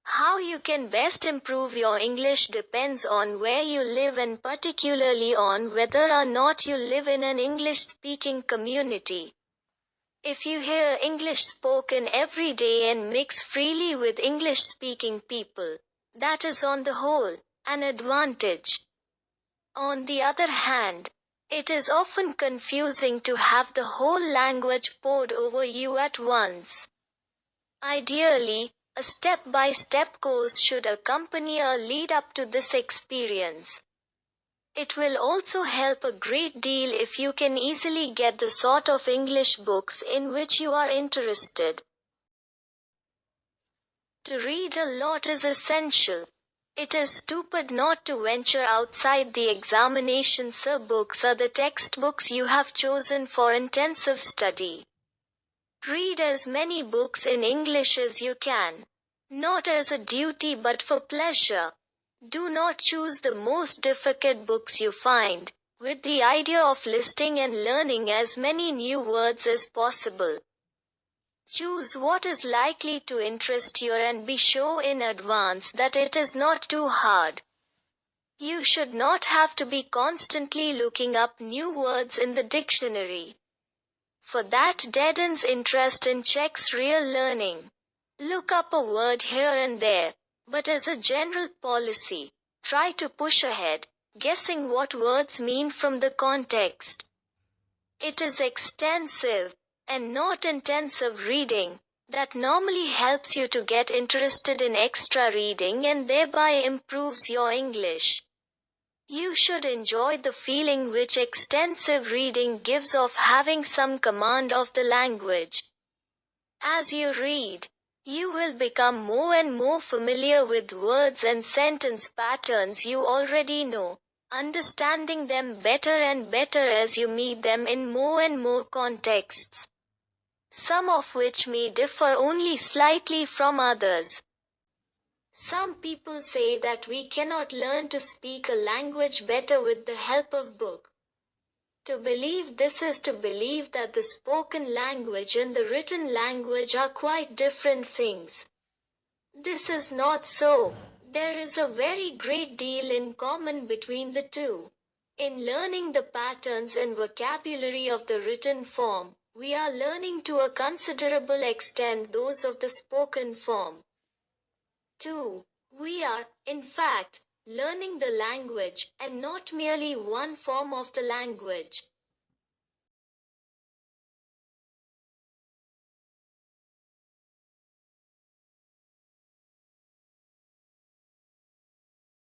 How you can best improve your English depends on where you live and particularly on whether or not you live in an English-speaking community. If you hear English spoken every day and mix freely with English-speaking people, that is on the whole an advantage. On the other hand, it is often confusing to have the whole language poured over you at once. Ideally, a step-by-step course should accompany or lead up to this experience. It will also help a great deal if you can easily get the sort of English books in which you are interested. To read a lot is essential. It is stupid not to venture outside the examination books or the textbooks you have chosen for intensive study. Read as many books in English as you can. Not as a duty but for pleasure. Do not choose the most difficult books you find, with the idea of listing and learning as many new words as possible. Choose what is likely to interest you and be sure in advance that it is not too hard. You should not have to be constantly looking up new words in the dictionary, for that deadens interest and checks real learning. Look up a word here and there, but as a general policy, try to push ahead, guessing what words mean from the context. It is extensive, and not intensive reading, that normally helps you to get interested in extra reading and thereby improves your English. You should enjoy the feeling which extensive reading gives of having some command of the language. As you read, you will become more and more familiar with words and sentence patterns you already know, understanding them better and better as you meet them in more and more contexts, some of which may differ only slightly from others. Some people say that we cannot learn to speak a language better with the help of book. To believe this is to believe that the spoken language and the written language are quite different things. This is not so. There is a very great deal in common between the two. In learning the patterns and vocabulary of the written form, we are learning to a considerable extent those of the spoken form. 2. We are, in fact, learning the language, and not merely one form of the language.